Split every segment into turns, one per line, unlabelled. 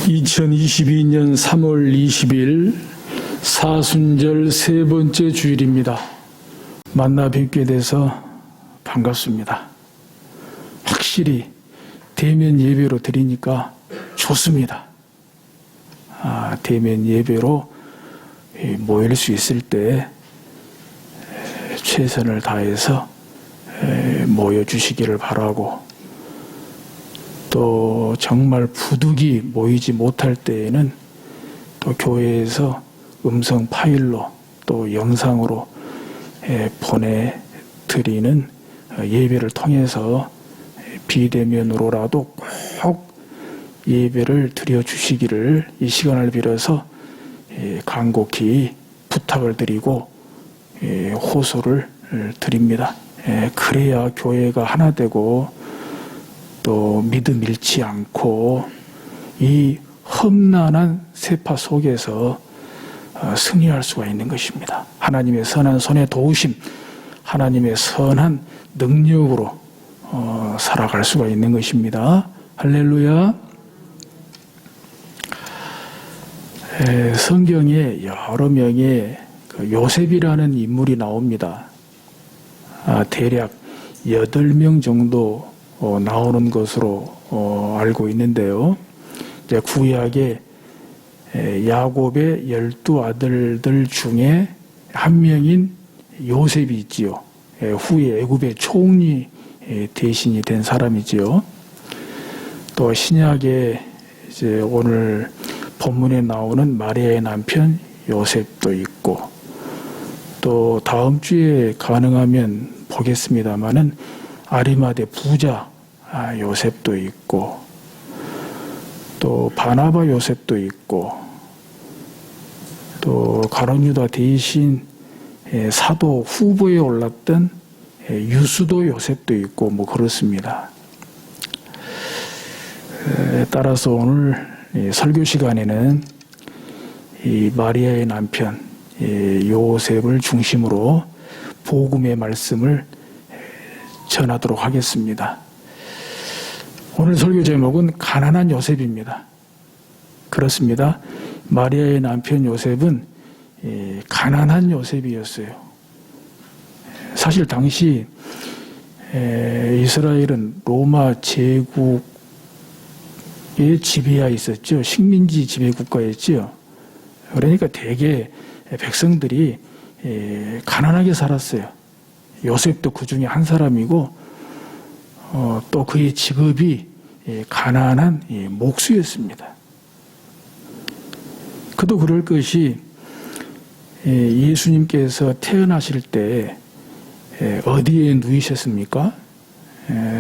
2022년 3월 20일 사순절 세 번째 주일입니다. 만나 뵙게 돼서 반갑습니다. 확실히 대면 예배로 드리니까 좋습니다. 대면 예배로 모일 수 있을 때 최선을 다해서 모여주시기를 바라고, 또 정말 부득이 모이지 못할 때에는 또 교회에서 음성 파일로 또 영상으로 보내드리는 예배를 통해서 비대면으로라도 꼭 예배를 드려주시기를 이 시간을 빌어서 간곡히 부탁을 드리고 호소를 드립니다. 그래야 교회가 하나 되고 또 믿음 잃지 않고 이 험난한 세파 속에서 승리할 수가 있는 것입니다. 하나님의 선한 손에 도우심, 하나님의 선한 능력으로 살아갈 수가 있는 것입니다. 할렐루야. 성경에 여러 명의 요셉이라는 인물이 나옵니다. 대략 8명 정도 나오는 것으로 알고 있는데요. 이제 구약의 야곱의 12아들들 중에 한 명인 요셉이 있지요. 후에 애굽의 총리 대신이 된 사람이지요. 또 신약에 이제 오늘 본문에 나오는 마리아의 남편 요셉도 있고, 또 다음 주에 가능하면 보겠습니다마는 아리마대 부자 요셉도 있고, 또 바나바 요셉도 있고, 또 가룟 유다 대신 사도 후보에 올랐던 유수도 요셉도 있고, 뭐 그렇습니다. 따라서 오늘 설교 시간에는 이 마리아의 남편 요셉을 중심으로 복음의 말씀을 전하도록 하겠습니다. 오늘 설교 제목은 가난한 요셉입니다. 그렇습니다. 마리아의 남편 요셉은 가난한 요셉이었어요. 사실 당시 이스라엘은 로마 제국의 지배하에 있었죠. 식민지 지배 국가였죠. 그러니까 대개 백성들이 가난하게 살았어요. 요셉도 그 중에 한 사람이고, 또 그의 직업이 가난한 목수였습니다. 그도 그럴 것이 예수님께서 태어나실 때 어디에 누이셨습니까?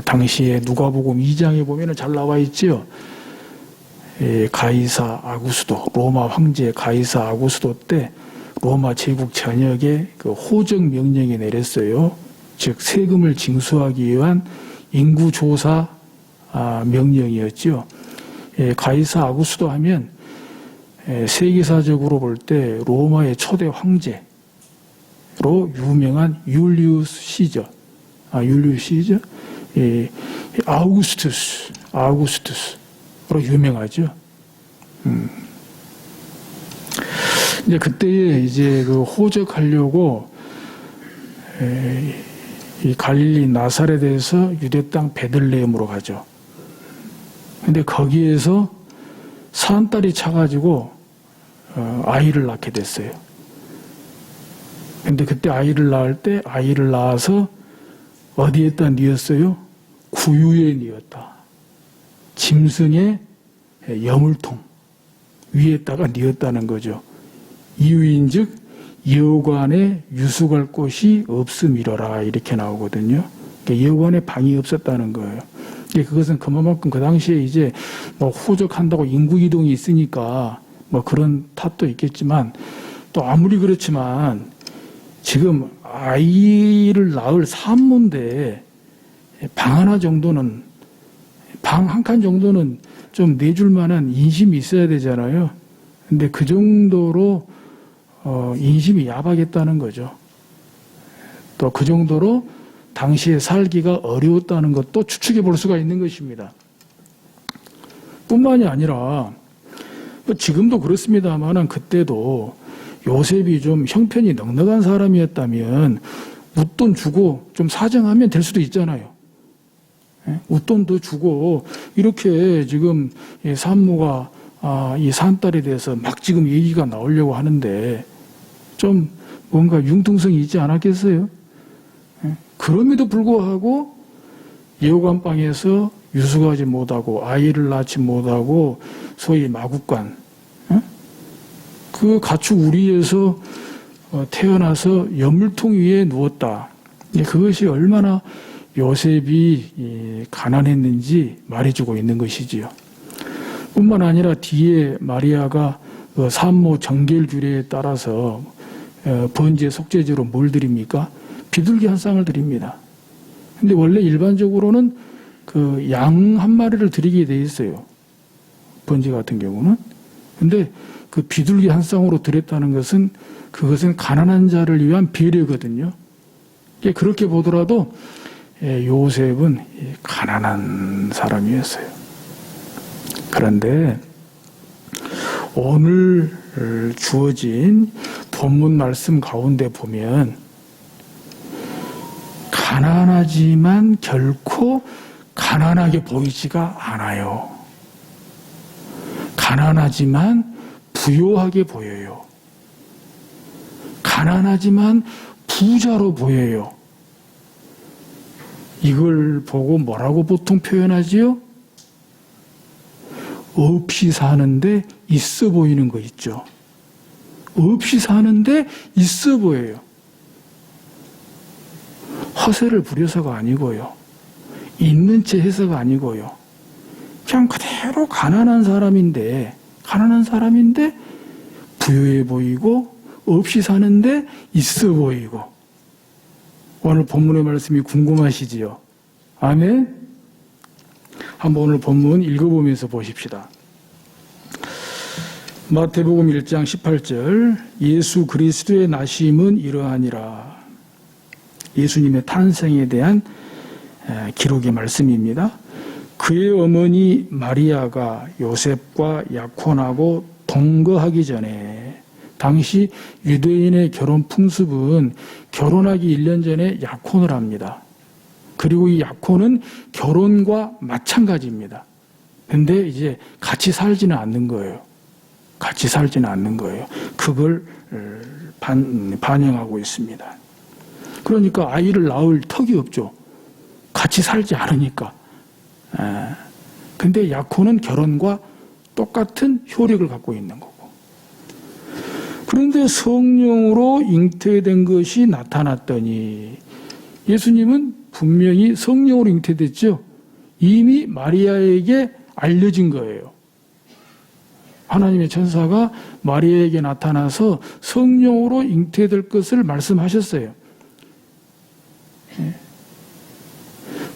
당시에 누가복음 2장에 보면 잘 나와 있죠. 가이사 아구스도, 로마 황제 가이사 아구스도 때 로마 제국 전역에 그 호적 명령이 내렸어요. 즉 세금을 징수하기 위한 인구조사 명령이었죠. 가이사 아구스도 하면 세계사적으로 볼 때 로마의 초대 황제로 유명한 율리우스 시저, 아우구스투스로 유명하죠. 이제 그때에 이제 그 호적하려고 이 갈릴리 나사렛에서 유대 땅 베들레헴으로 가죠. 근데 거기에서 산딸이 차가지고 아이를 낳게 됐어요. 근데 그때 아이를 낳아서 어디에다 뉘었어요? 구유에 뉘었다. 짐승의 여물통 위에다가 뉘었다는 거죠. 이유인즉 여관에 유숙할 곳이 없음이러라, 이렇게 나오거든요. 그러니까 여관에 방이 없었다는 거예요. 그것은 그만큼 그 당시에 이제 뭐 호적한다고 인구 이동이 있으니까 뭐 그런 탓도 있겠지만, 또 아무리 그렇지만 지금 아이를 낳을 산모인데 방 하나 정도는, 방 한 칸 정도는 좀 내줄 만한 인심이 있어야 되잖아요. 근데 그 정도로 인심이 야박했다는 거죠. 또 그 정도로 당시에 살기가 어려웠다는 것도 추측해 볼 수가 있는 것입니다. 뿐만이 아니라 뭐 지금도 그렇습니다만은 그때도 요셉이 좀 형편이 넉넉한 사람이었다면 웃돈 주고 좀 사정하면 될 수도 있잖아요. 웃돈도 주고 이렇게 지금 산모가 이 산딸에 대해서 막 지금 얘기가 나오려고 하는데 좀 뭔가 융통성이 있지 않았겠어요? 그럼에도 불구하고 예후관방에서 유숙하지 못하고 아이를 낳지 못하고 소위 마국간 그 가축 우리에서 태어나서 연물통 위에 누웠다. 그것이 얼마나 요셉이 가난했는지 말해주고 있는 것이지요. 뿐만 아니라 뒤에 마리아가 산모 정결 규례에 따라서 번제 속죄제로 뭘 드립니까? 비둘기 한 쌍을 드립니다. 근데 원래 일반적으로는 그 양 한 마리를 드리게 돼 있어요. 번제 같은 경우는. 근데 그 비둘기 한 쌍으로 드렸다는 것은 그것은 가난한 자를 위한 배려거든요. 그렇게 보더라도 요셉은 가난한 사람이었어요. 그런데 오늘 주어진 본문 말씀 가운데 보면 가난하지만 결코 가난하게 보이지가 않아요. 가난하지만 부요하게 보여요. 가난하지만 부자로 보여요. 이걸 보고 뭐라고 보통 표현하지요? 없이 사는데 있어 보이는 거 있죠. 없이 사는데 있어 보여요. 허세를 부려서가 아니고요. 있는 채 해서가 아니고요. 그냥 그대로 가난한 사람인데 부유해 보이고 없이 사는데 있어 보이고. 오늘 본문의 말씀이 궁금하시지요? 아멘? 한번 오늘 본문 읽어보면서 보십시다. 마태복음 1장 18절 예수 그리스도의 나심은 이러하니라. 예수님의 탄생에 대한 기록의 말씀입니다. 그의 어머니 마리아가 요셉과 약혼하고 동거하기 전에 당시 유대인의 결혼 풍습은 결혼하기 1년 전에 약혼을 합니다. 그리고 이 약혼은 결혼과 마찬가지입니다. 근데 이제 같이 살지는 않는 거예요. 같이 살지는 않는 거예요. 그걸 반영하고 있습니다. 그러니까 아이를 낳을 턱이 없죠. 같이 살지 않으니까. 근데 약혼은 결혼과 똑같은 효력을 갖고 있는 거고. 그런데 성령으로 잉태된 것이 나타났더니 예수님은 분명히 성령으로 잉태됐죠. 이미 마리아에게 알려진 거예요. 하나님의 천사가 마리아에게 나타나서 성령으로 잉태될 것을 말씀하셨어요.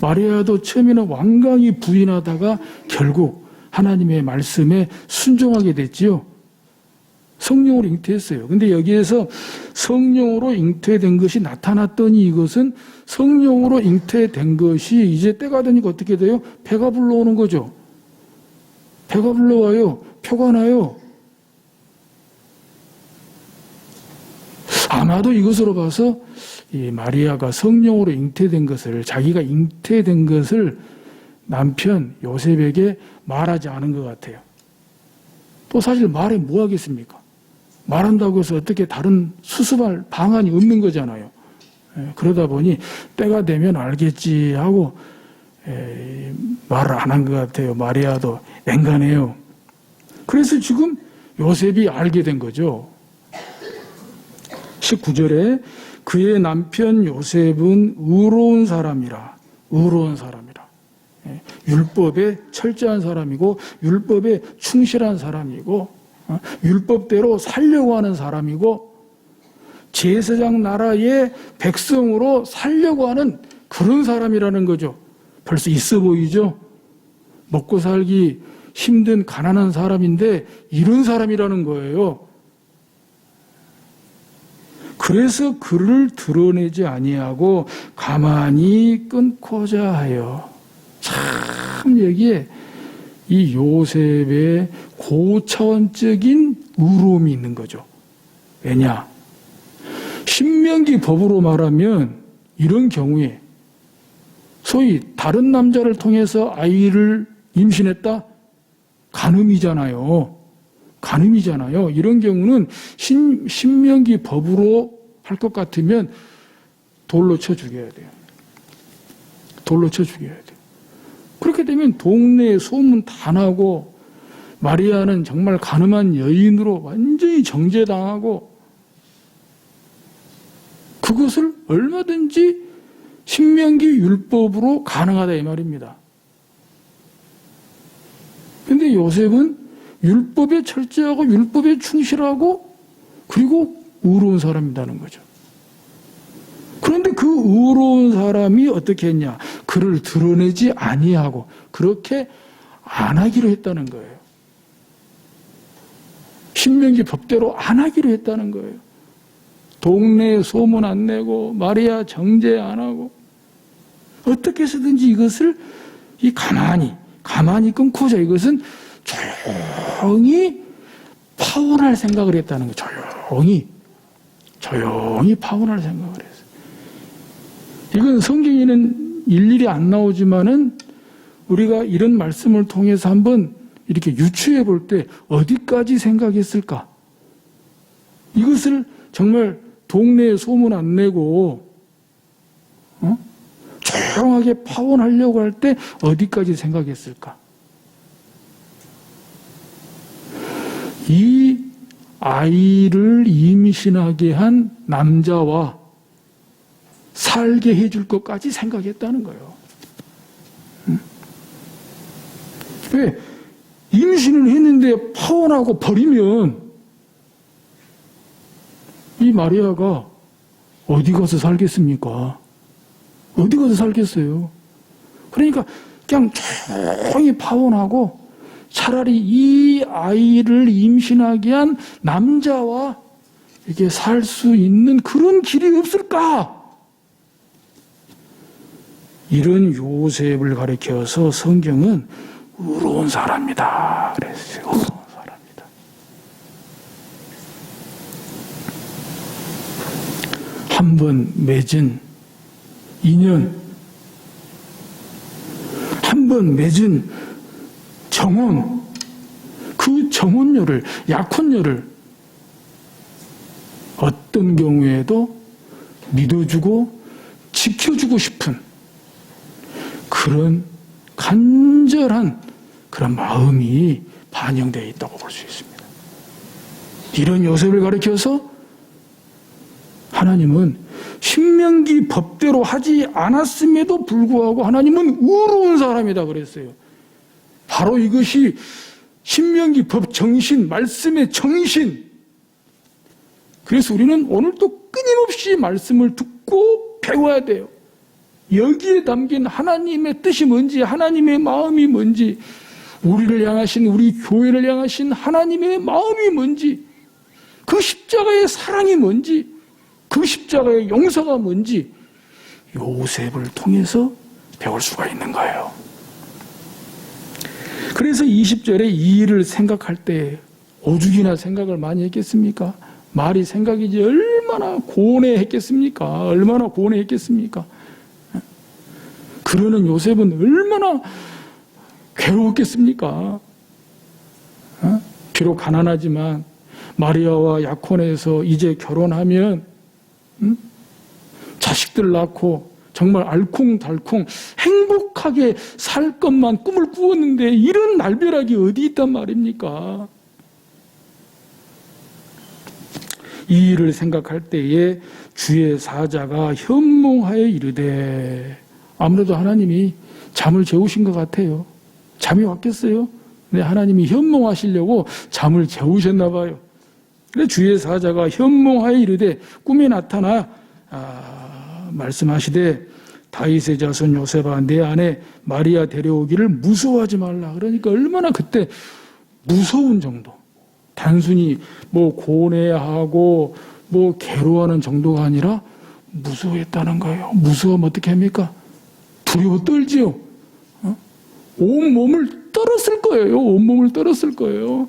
마리아도 처음에는 완강히 부인하다가 결국 하나님의 말씀에 순종하게 됐지요. 성령으로 잉태했어요. 근데 여기에서 성령으로 잉태된 것이 나타났더니 이것은 성령으로 잉태된 것이 이제 때가 되니까 어떻게 돼요? 배가 불러오는 거죠. 배가 불러와요. 표가 나요. 아마도 이것으로 봐서 이 마리아가 성령으로 잉태된 것을, 자기가 잉태된 것을 남편 요셉에게 말하지 않은 것 같아요. 또 사실 말해 뭐 하겠습니까? 말한다고 해서 어떻게 다른 수습할 방안이 없는 거잖아요. 그러다 보니 때가 되면 알겠지 하고 말을 안 한 것 같아요. 마리아도 냉간해요. 그래서 지금 요셉이 알게 된 거죠. 19절에 그의 남편 요셉은 의로운 사람이라. 율법에 철저한 사람이고 율법에 충실한 사람이고 율법대로 살려고 하는 사람이고 제사장 나라의 백성으로 살려고 하는 그런 사람이라는 거죠. 벌써 있어 보이죠? 먹고 살기 힘든 가난한 사람인데 이런 사람이라는 거예요. 그래서 그를 드러내지 아니하고 가만히 끊고자 하여. 참 여기에 이 요셉의 고차원적인 의로움이 있는 거죠. 왜냐? 신명기 법으로 말하면 이런 경우에 소위 다른 남자를 통해서 아이를 임신했다? 간음이잖아요. 간음이잖아요. 이런 경우는 신명기 법으로 할 것 같으면 돌로 쳐 죽여야 돼요. 돌로 쳐 죽여야 돼요. 그렇게 되면 동네에 소문 다 나고 마리아는 정말 간음한 여인으로 완전히 정죄당하고 그것을 얼마든지 신명기 율법으로 가능하다 이 말입니다. 그런데 요셉은 율법에 철저하고 율법에 충실하고 그리고 의로운 사람이라는 거죠. 그런데 그 의로운 사람이 어떻게 했냐? 그를 드러내지 아니하고 그렇게 안 하기로 했다는 거예요. 신명기 법대로 안 하기로 했다는 거예요. 동네에 소문 안 내고 마리아 정죄 안 하고 어떻게 해서든지 이것을 가만히 끊고자 이것은 조용히 파혼할 생각을 했다는 거예요. 조용히 파혼할 생각을 했어요. 이건 성경에는 일일이 안 나오지만은 우리가 이런 말씀을 통해서 한번 이렇게 유추해 볼 때 어디까지 생각했을까? 이것을 정말 동네에 소문 안 내고 조용하게 파혼하려고 할 때 어디까지 생각했을까? 이 아이를 임신하게 한 남자와 살게 해줄 것까지 생각했다는 거예요. 왜? 임신을 했는데 파혼하고 버리면 이 마리아가 어디 가서 살겠습니까? 어디 가서 살겠어요? 그러니까 그냥 조용히 파혼하고 차라리 이 아이를 임신하게 한 남자와 이렇게 살 수 있는 그런 길이 없을까? 이런 요셉을 가리켜서 성경은 의로운 사람이다 그랬어요. 의로운 사람이다. 한 번 맺은 인연, 한 번 맺은 정혼, 그 정혼녀를, 약혼녀를 어떤 경우에도 믿어주고 지켜주고 싶은 그런 간절한 그런 마음이 반영되어 있다고 볼 수 있습니다. 이런 요셉을 가리켜서 하나님은 신명기 법대로 하지 않았음에도 불구하고 하나님은 의로운 사람이다 그랬어요. 바로 이것이 신명기 법 정신, 말씀의 정신. 그래서 우리는 오늘도 끊임없이 말씀을 듣고 배워야 돼요. 여기에 담긴 하나님의 뜻이 뭔지, 하나님의 마음이 뭔지, 우리를 향하신, 우리 교회를 향하신 하나님의 마음이 뭔지, 그 십자가의 사랑이 뭔지, 그 십자가의 용서가 뭔지 요셉을 통해서 배울 수가 있는 거예요. 그래서 20절에 이 일을 생각할 때 오죽이나 생각을 많이 했겠습니까? 말이 생각이지 얼마나 고뇌했겠습니까? 얼마나 고뇌했겠습니까? 그러는 요셉은 얼마나 괴로웠겠습니까? 비록 가난하지만 마리아와 약혼해서 이제 결혼하면 자식들 낳고 정말 알콩달콩 행복하게 살 것만 꿈을 꾸었는데 이런 날벼락이 어디 있단 말입니까? 이 일을 생각할 때에 주의 사자가 현몽하여 이르되, 아무래도 하나님이 잠을 재우신 것 같아요. 잠이 왔겠어요? 근데 하나님이 현몽하시려고 잠을 재우셨나 봐요. 그래서 주의 사자가 현몽하여 이르되, 꿈에 나타나 말씀하시되 다윗의 자손 요셉아 내 아내 마리아 데려오기를 무서워하지 말라. 그러니까 얼마나 그때 무서운 정도, 단순히 뭐 고뇌하고 뭐 괴로워하는 정도가 아니라 무서워했다는 거예요. 무서워하면 어떻게 합니까? 두려워 떨지요. 온 몸을 떨었을 거예요. 온몸을 떨었을 거예요.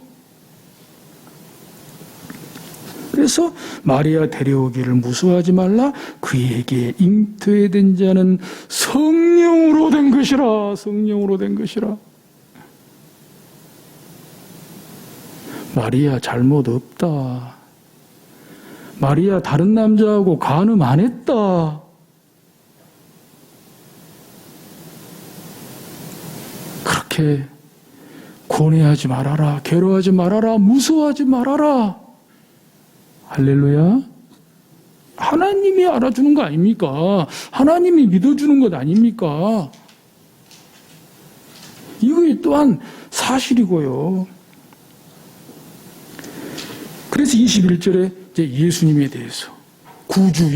그래서 마리아 데려오기를 무서워하지 말라. 그에게 잉태된 자는 성령으로 된 것이라. 성령으로 된 것이라. 마리아 잘못 없다. 마리아 다른 남자하고 간음 안 했다. 그렇게 고뇌하지 말아라. 괴로워하지 말아라. 무서워하지 말아라. 할렐루야. 하나님이 알아주는 거 아닙니까? 하나님이 믿어주는 것 아닙니까? 이거 또한 사실이고요. 그래서 21절에 이제 예수님에 대해서 구주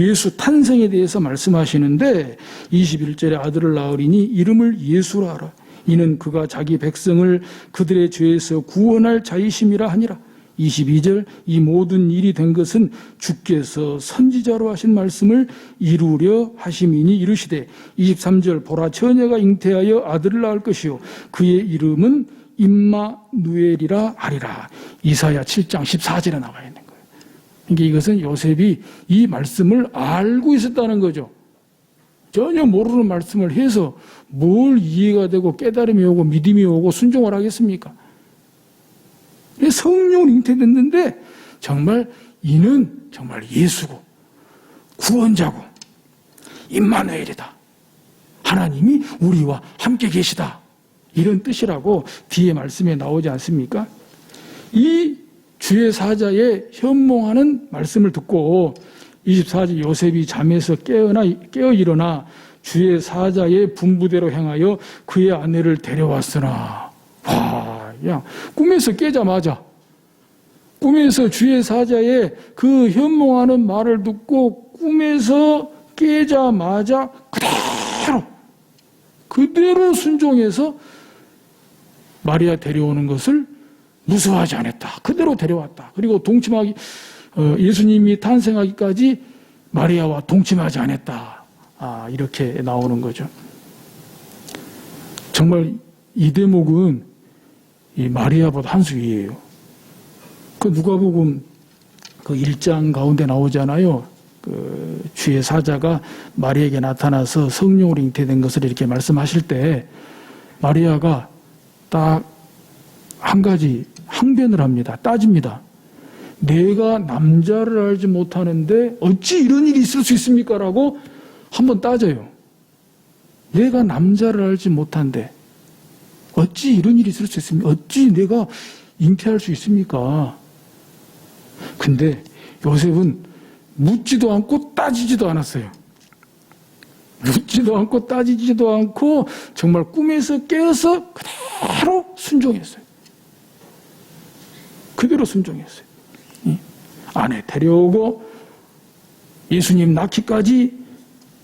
예수 탄생에 대해서 말씀하시는데 21절에 아들을 낳으리니 이름을 예수라 하라. 이는 그가 자기 백성을 그들의 죄에서 구원할 자이심이라 하니라. 22절 이 모든 일이 된 것은 주께서 선지자로 하신 말씀을 이루려 하심이니 이르시되 23절 보라 처녀가 잉태하여 아들을 낳을 것이요 그의 이름은 임마누엘이라 하리라. 이사야 7장 14절에 나와 있는 거예요. 그러니까 이것은 요셉이 이 말씀을 알고 있었다는 거죠. 전혀 모르는 말씀을 해서 뭘 이해가 되고 깨달음이 오고 믿음이 오고 순종을 하겠습니까? 성령으로 잉태됐는데 정말 이는 정말 예수고 구원자고 임마누엘이다. 하나님이 우리와 함께 계시다. 이런 뜻이라고 뒤에 말씀에 나오지 않습니까? 이 주의 사자의 현몽하는 말씀을 듣고 24절 요셉이 잠에서 깨어 일어나 주의 사자의 분부대로 행하여 그의 아내를 데려왔으나 야, 꿈에서 깨자마자 꿈에서 주의 사자의 그 현몽하는 말을 듣고 꿈에서 깨자마자 그대로 순종해서 마리아 데려오는 것을 무서워하지 않았다. 그대로 데려왔다. 그리고 동침하기 예수님이 탄생하기까지 마리아와 동침하지 않았다. 이렇게 나오는 거죠. 정말 이 대목은 이 마리아보다 한 수 위예요. 그 누가복음 그 1장 가운데 나오잖아요. 그 주의 사자가 마리아에게 나타나서 성령으로 잉태된 것을 이렇게 말씀하실 때 마리아가 딱 한 가지 항변을 합니다. 따집니다. 내가 남자를 알지 못하는데 어찌 이런 일이 있을 수 있습니까? 라고 한번 따져요. 내가 남자를 알지 못한데 어찌 이런 일이 있을 수 있습니까? 어찌 내가 잉태할 수 있습니까? 근데 요셉은 묻지도 않고 따지지도 않았어요. 묻지도 않고 따지지도 않고 정말 꿈에서 깨어서 그대로 순종했어요. 그대로 순종했어요. 아내 데려오고 예수님 낳기까지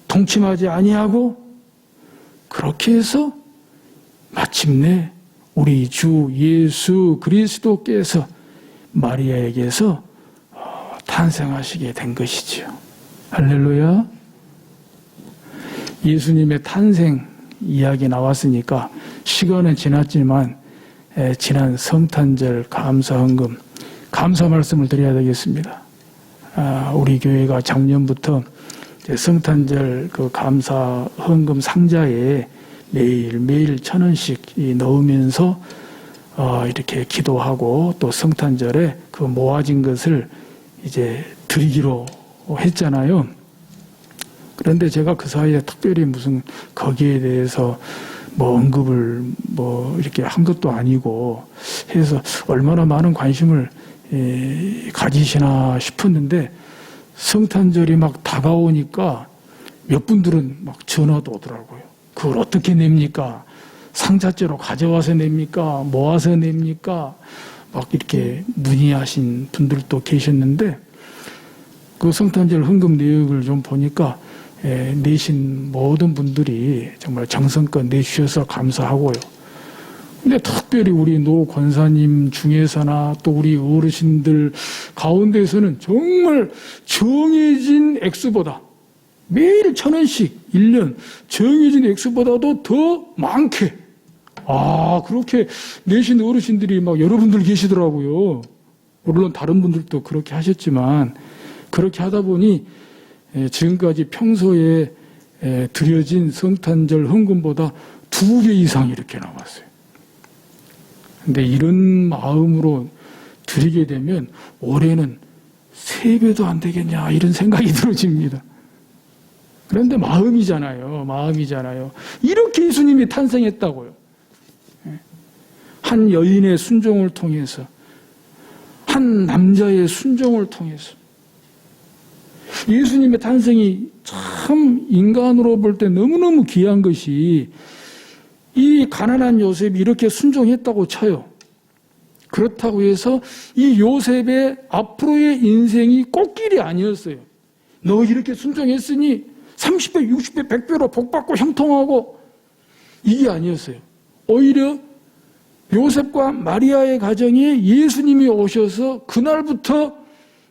동침하지 아니하고 그렇게 해서 마침내 우리 주 예수 그리스도께서 마리아에게서 탄생하시게 된 것이지요. 할렐루야. 예수님의 탄생 이야기 나왔으니까 시간은 지났지만 지난 성탄절 감사헌금 감사 말씀을 드려야 되겠습니다. 우리 교회가 작년부터 성탄절 그 감사헌금 상자에 매일 1,000원씩 넣으면서 이렇게 기도하고 또 성탄절에 그 모아진 것을 이제 드리기로 했잖아요. 그런데 제가 그 사이에 특별히 무슨 거기에 대해서 뭐 언급을 뭐 이렇게 한 것도 아니고 해서 얼마나 많은 관심을 가지시나 싶었는데 성탄절이 막 다가오니까 몇 분들은 막 전화도 오더라고요. 그걸 어떻게 냅니까? 상자째로 가져와서 냅니까? 모아서 냅니까? 막 이렇게 문의하신 분들도 계셨는데 그 성탄절 헌금 내역을 좀 보니까 내신 모든 분들이 정말 정성껏 내주셔서 감사하고요. 근데 특별히 우리 노 권사님 중에서나 또 우리 어르신들 가운데서는 정말 정해진 액수보다 매일 1,000원씩 1년 정해진 액수보다도 더 많게 그렇게 내신 어르신들이 막 여러분들 계시더라고요. 물론 다른 분들도 그렇게 하셨지만, 그렇게 하다 보니 지금까지 평소에 드려진 성탄절 헌금보다 2배 이상 이렇게 나왔어요. 근데 이런 마음으로 드리게 되면 올해는 3배도 안 되겠냐 이런 생각이 들어집니다. 그런데 마음이잖아요. 이렇게 예수님이 탄생했다고요. 한 여인의 순종을 통해서, 한 남자의 순종을 통해서. 예수님의 탄생이 참 인간으로 볼 때 너무너무 귀한 것이, 이 가난한 요셉이 이렇게 순종했다고 쳐요. 그렇다고 해서 이 요셉의 앞으로의 인생이 꽃길이 아니었어요. 너 이렇게 순종했으니 30배, 60배, 100배로 복받고 형통하고, 이게 아니었어요. 오히려 요셉과 마리아의 가정에 예수님이 오셔서 그날부터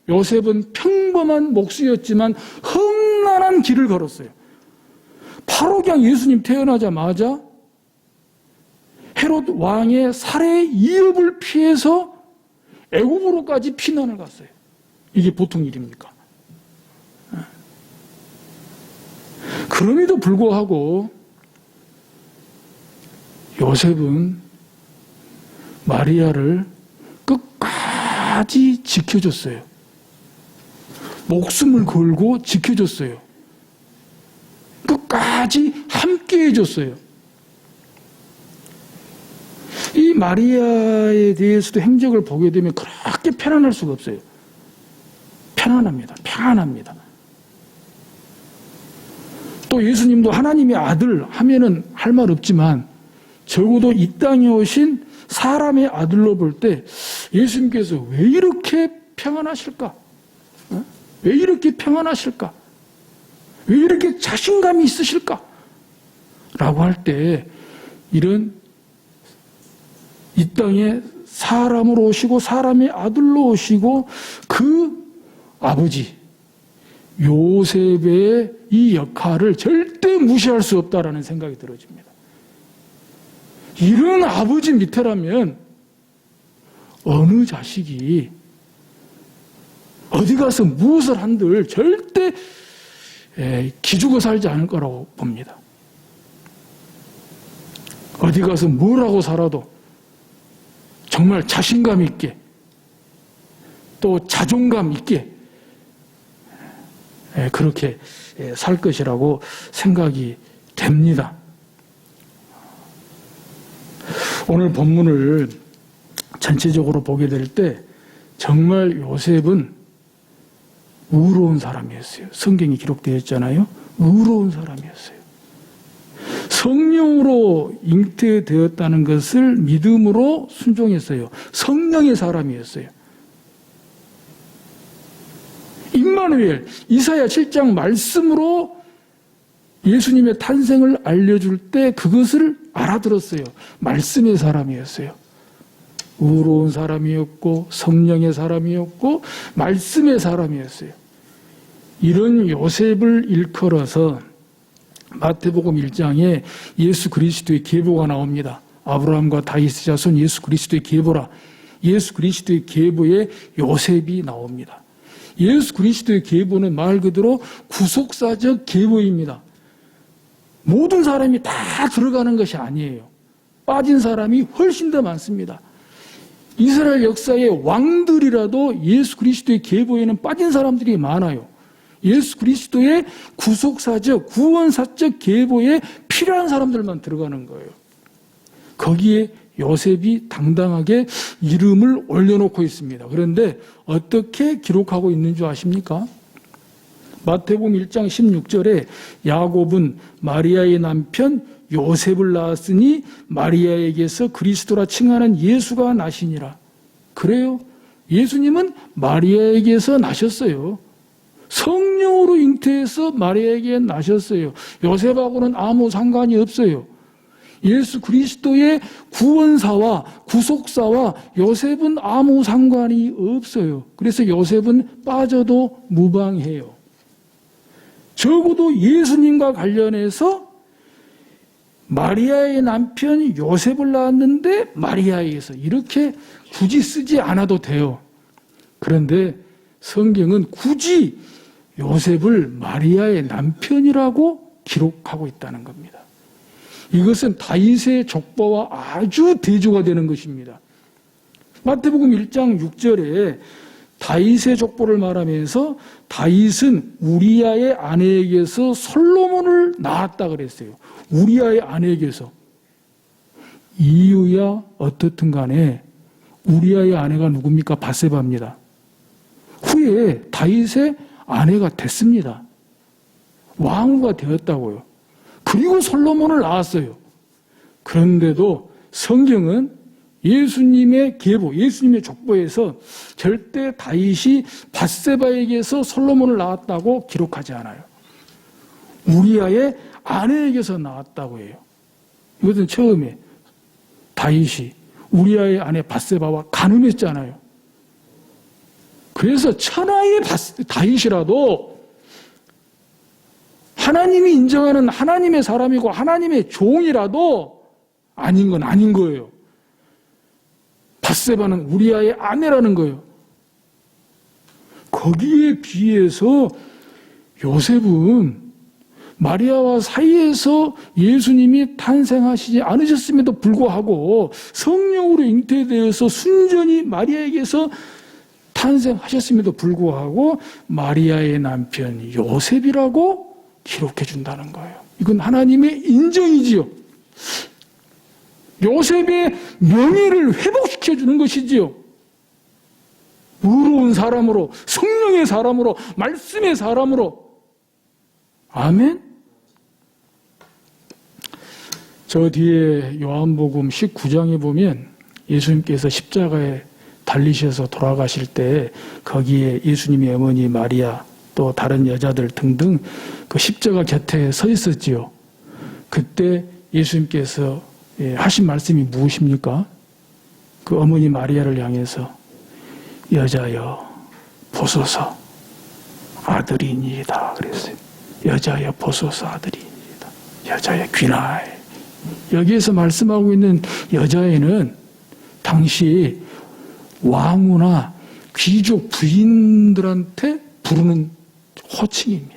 요셉은 평범한 목수였지만 험난한 길을 걸었어요. 바로 그냥 예수님 태어나자마자 헤롯 왕의 살해 위협을 피해서 애굽으로까지 피난을 갔어요. 이게 보통 일입니까? 그럼에도 불구하고 요셉은 마리아를 끝까지 지켜줬어요. 목숨을 걸고 지켜줬어요. 끝까지 함께 해줬어요. 이 마리아에 대해서도 행적을 보게 되면 그렇게 편안할 수가 없어요. 평안합니다. 또 예수님도 하나님의 아들 하면은 할 말 없지만, 적어도 이 땅에 오신 사람의 아들로 볼 때 예수님께서 왜 이렇게 평안하실까? 왜 이렇게 평안하실까? 왜 이렇게 자신감이 있으실까? 라고 할 때, 이런 이 땅에 사람으로 오시고 사람의 아들로 오시고 그 아버지 요셉의 이 역할을 절대 무시할 수 없다라는 생각이 들어집니다. 이런 아버지 밑에라면 어느 자식이 어디 가서 무엇을 한들 절대 기죽어 살지 않을 거라고 봅니다. 어디 가서 뭘 하고 살아도 정말 자신감 있게, 또 자존감 있게 그렇게 살 것이라고 생각이 됩니다. 오늘 본문을 전체적으로 보게 될 때 정말 요셉은 의로운 사람이었어요. 성경이 기록되어 있잖아요. 의로운 사람이었어요. 성령으로 잉태되었다는 것을 믿음으로 순종했어요. 성령의 사람이었어요. 임마누엘, 이사야 7장 말씀으로 예수님의 탄생을 알려줄 때 그것을 알아들었어요. 말씀의 사람이었어요. 의로운 사람이었고 성령의 사람이었고 말씀의 사람이었어요. 이런 요셉을 일컬어서 마태복음 1장에 예수 그리스도의 계보가 나옵니다. 아브라함과 다윗의 자손 예수 그리스도의 계보라. 예수 그리스도의 계보에 요셉이 나옵니다. 예수 그리스도의 계보는 말 그대로 구속사적 계보입니다. 모든 사람이 다 들어가는 것이 아니에요. 빠진 사람이 훨씬 더 많습니다. 이스라엘 역사의 왕들이라도 예수 그리스도의 계보에는 빠진 사람들이 많아요. 예수 그리스도의 구속사적, 구원사적 계보에 필요한 사람들만 들어가는 거예요. 거기에 요셉이 당당하게 이름을 올려놓고 있습니다. 그런데 어떻게 기록하고 있는 줄 아십니까? 마태복음 1장 16절에 야곱은 마리아의 남편 요셉을 낳았으니 마리아에게서 그리스도라 칭하는 예수가 나시니라. 그래요. 예수님은 마리아에게서 나셨어요. 성령으로 잉태해서 마리아에게 나셨어요. 요셉하고는 아무 상관이 없어요. 예수 그리스도의 구원사와 구속사와 요셉은 아무 상관이 없어요. 그래서 요셉은 빠져도 무방해요. 적어도 예수님과 관련해서 마리아의 남편 요셉을 낳았는데 마리아에게서 이렇게 굳이 쓰지 않아도 돼요. 그런데 성경은 굳이 요셉을 마리아의 남편이라고 기록하고 있다는 겁니다. 이것은 다윗의 족보와 아주 대조가 되는 것입니다. 마태복음 1장 6절에 다윗의 족보를 말하면서 다윗은 우리아의 아내에게서 솔로몬을 낳았다 그랬어요. 우리아의 아내에게서. 이유야 어떻든 간에 우리아의 아내가 누굽니까? 밧세바입니다. 후에 다윗의 아내가 됐습니다. 왕후가 되었다고요. 그리고 솔로몬을 낳았어요. 그런데도 성경은 예수님의 계보, 예수님의 족보에서 절대 다윗이 밧세바에게서 솔로몬을 낳았다고 기록하지 않아요. 우리아의 아내에게서 낳았다고 해요. 이것은 처음에 다윗이 우리아의 아내 밧세바와 간음했잖아요. 그래서 천하의 다윗이라도 하나님이 인정하는 하나님의 사람이고 하나님의 종이라도 아닌 건 아닌 거예요. 밧세바는 우리아의 아내라는 거예요. 거기에 비해서 요셉은 마리아와 사이에서 예수님이 탄생하시지 않으셨음에도 불구하고 성령으로 잉태되어서 순전히 마리아에게서 탄생하셨음에도 불구하고 마리아의 남편 요셉이라고 기록해 준다는 거예요. 이건 하나님의 인정이지요. 요셉의 명예를 회복시켜 주는 것이지요. 의로운 사람으로, 성령의 사람으로, 말씀의 사람으로. 아멘. 저 뒤에 요한복음 19장에 보면 예수님께서 십자가에 달리셔서 돌아가실 때 거기에 예수님의 어머니 마리아 또 다른 여자들 등등 그 십자가 곁에 서 있었지요. 그때 예수님께서 하신 말씀이 무엇입니까? 그 어머니 마리아를 향해서 여자여 보소서 아들이니이다 그랬어요. 여자여 보소서 아들이니이다. 여자여 귀나이. 여기에서 말씀하고 있는 여자애는 당시 왕후나 귀족 부인들한테 부르는 호칭입니다.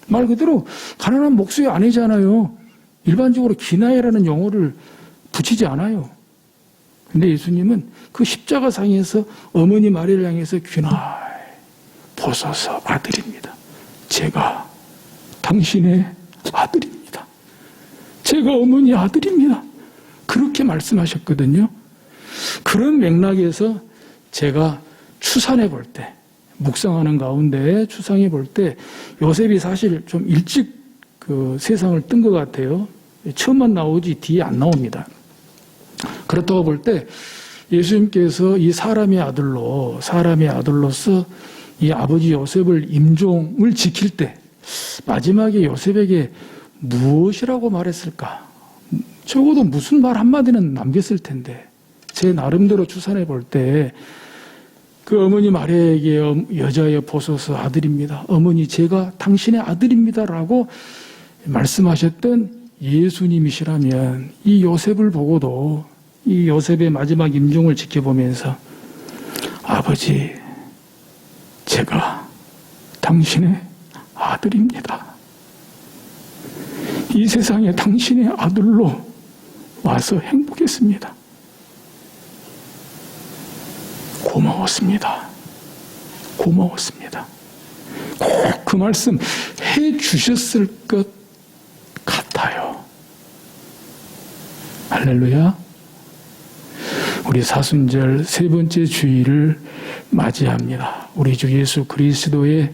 말 그대로 가난한 목수의 아내잖아요. 일반적으로 귀나이라는 용어를 붙이지 않아요. 근데 예수님은 그 십자가상에서 어머니 마리아를 향해서 귀나이 보소서 아들입니다. 제가 당신의 아들입니다. 제가 어머니 아들입니다. 그렇게 말씀하셨거든요. 그런 맥락에서 제가 추산해 볼 때, 묵상하는 가운데 추상해 볼 때 요셉이 사실 좀 일찍 그 세상을 뜬 것 같아요. 처음만 나오지 뒤에 안 나옵니다. 그렇다고 볼 때 예수님께서 이 사람의 아들로서 이 아버지 요셉을 임종을 지킬 때 마지막에 요셉에게 무엇이라고 말했을까? 적어도 무슨 말 한마디는 남겼을 텐데 제 나름대로 추산해 볼 때 그 어머니 마리아에게 여자여 보소서 아들입니다. 어머니 제가 당신의 아들입니다라고 말씀하셨던 예수님이시라면 이 요셉을 보고도 이 요셉의 마지막 임종을 지켜보면서 아버지 제가 당신의 아들입니다. 이 세상에 당신의 아들로 와서 행복했습니다. 고마웠습니다. 꼭 그 말씀 해 주셨을 것 같아요. 할렐루야. 우리 사순절 세 번째 주일을 맞이합니다. 우리 주 예수 그리스도의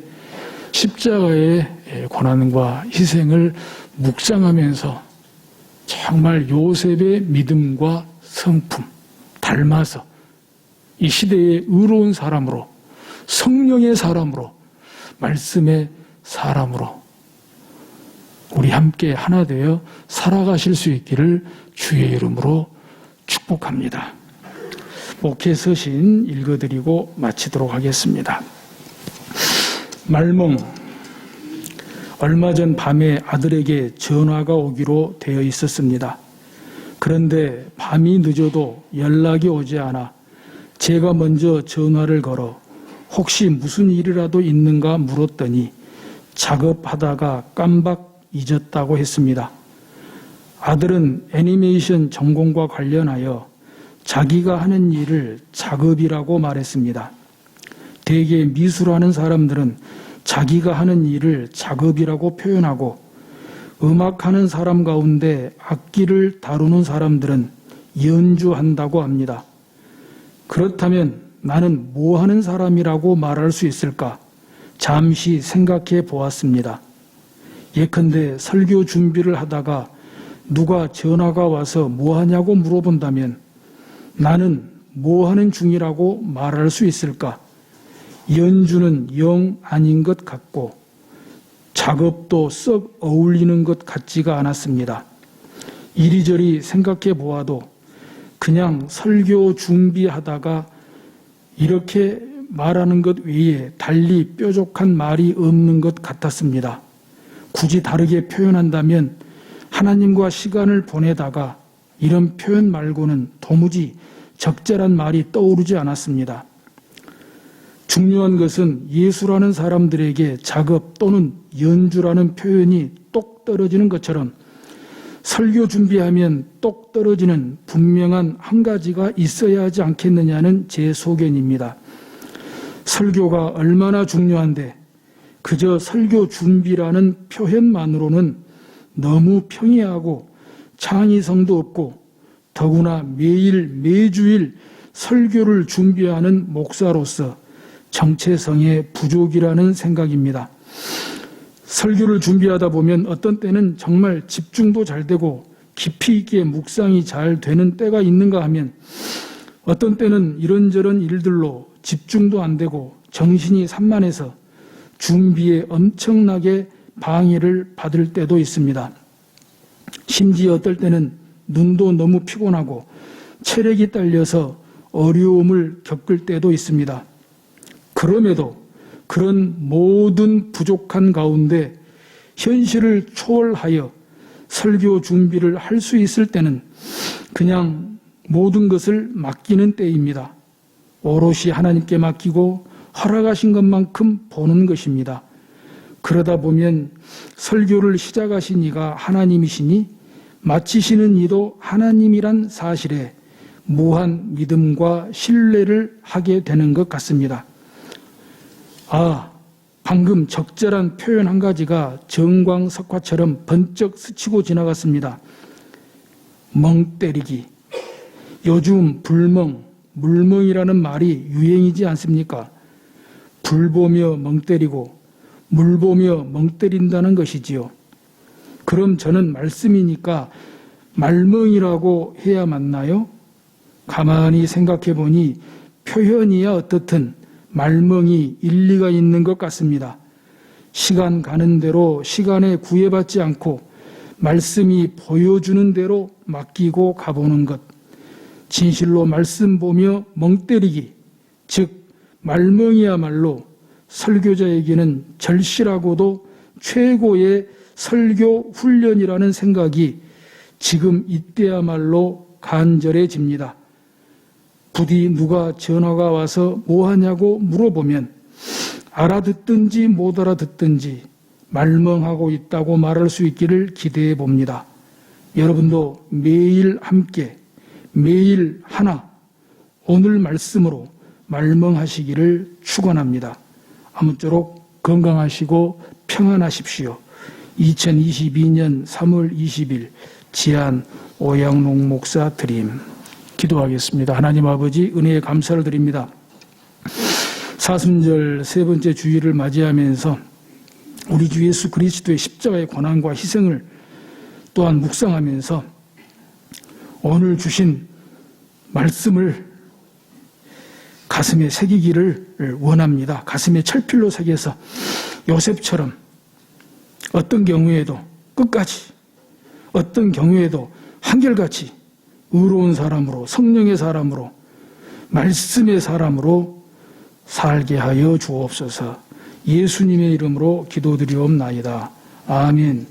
십자가의 고난과 희생을 묵상하면서 정말 요셉의 믿음과 성품 닮아서 이 시대의 의로운 사람으로 성령의 사람으로 말씀의 사람으로 우리 함께 하나 되어 살아가실 수 있기를 주의 이름으로 축복합니다. 목회 서신 읽어드리고 마치도록 하겠습니다. 말몽 얼마 전 밤에 아들에게 전화가 오기로 되어 있었습니다. 그런데 밤이 늦어도 연락이 오지 않아 제가 먼저 전화를 걸어 혹시 무슨 일이라도 있는가 물었더니 작업하다가 깜박 잊었다고 했습니다. 아들은 애니메이션 전공과 관련하여 자기가 하는 일을 작업이라고 말했습니다. 대개 미술하는 사람들은 자기가 하는 일을 작업이라고 표현하고 음악하는 사람 가운데 악기를 다루는 사람들은 연주한다고 합니다. 그렇다면 나는 뭐 하는 사람이라고 말할 수 있을까? 잠시 생각해 보았습니다. 예컨대 설교 준비를 하다가 누가 전화가 와서 뭐 하냐고 물어본다면 나는 뭐 하는 중이라고 말할 수 있을까? 연주는 영 아닌 것 같고 작업도 썩 어울리는 것 같지가 않았습니다. 이리저리 생각해 보아도 그냥 설교 준비하다가 이렇게 말하는 것 외에 달리 뾰족한 말이 없는 것 같았습니다. 굳이 다르게 표현한다면 하나님과 시간을 보내다가 이런 표현 말고는 도무지 적절한 말이 떠오르지 않았습니다. 중요한 것은 예수라는 사람들에게 작업 또는 연주라는 표현이 똑 떨어지는 것처럼 설교 준비하면 똑 떨어지는 분명한 한 가지가 있어야 하지 않겠느냐는 제 소견입니다. 설교가 얼마나 중요한데 그저 설교 준비라는 표현만으로는 너무 평이하고 창의성도 없고 더구나 매일 매주일 설교를 준비하는 목사로서 정체성의 부족이라는 생각입니다. 설교를 준비하다 보면 어떤 때는 정말 집중도 잘 되고 깊이 있게 묵상이 잘 되는 때가 있는가 하면 어떤 때는 이런저런 일들로 집중도 안 되고 정신이 산만해서 준비에 엄청나게 방해를 받을 때도 있습니다. 심지어 어떨 때는 눈도 너무 피곤하고 체력이 딸려서 어려움을 겪을 때도 있습니다. 그럼에도 그런 모든 부족한 가운데 현실을 초월하여 설교 준비를 할 수 있을 때는 그냥 모든 것을 맡기는 때입니다. 오롯이 하나님께 맡기고 허락하신 것만큼 보는 것입니다. 그러다 보면 설교를 시작하신 이가 하나님이시니 마치시는 이도 하나님이란 사실에 무한 믿음과 신뢰를 하게 되는 것 같습니다. 방금 적절한 표현 한 가지가 정광석화처럼 번쩍 스치고 지나갔습니다. 멍 때리기. 요즘 불멍, 물멍이라는 말이 유행이지 않습니까? 불 보며 멍 때리고 물 보며 멍 때린다는 것이지요. 그럼 저는 말씀이니까 말멍이라고 해야 맞나요? 가만히 생각해 보니 표현이야 어떻든 말멍이 일리가 있는 것 같습니다. 시간 가는 대로 시간에 구애받지 않고 말씀이 보여주는 대로 맡기고 가보는 것. 진실로 말씀 보며 멍 때리기, 즉 말멍이야말로 설교자에게는 절실하고도 최고의 설교 훈련이라는 생각이 지금 이때야말로 간절해집니다. 부디 누가 전화가 와서 뭐 하냐고 물어보면 알아듣든지 못 알아듣든지 말멍하고 있다고 말할 수 있기를 기대해 봅니다. 여러분도 매일 함께 매일 하나 오늘 말씀으로 말멍하시기를 축원합니다. 아무쪼록 건강하시고 평안하십시오. 2022년 3월 20일 지안 오양록 목사 드림. 기도하겠습니다. 하나님 아버지 은혜에 감사를 드립니다. 사순절 세 번째 주일을 맞이하면서 우리 주 예수 그리스도의 십자가의 고난과 희생을 또한 묵상하면서 오늘 주신 말씀을 가슴에 새기기를 원합니다. 가슴에 철필로 새겨서 요셉처럼 어떤 경우에도 끝까지 어떤 경우에도 한결같이 의로운 사람으로 성령의 사람으로 말씀의 사람으로 살게 하여 주옵소서. 예수님의 이름으로 기도드리옵나이다. 아멘.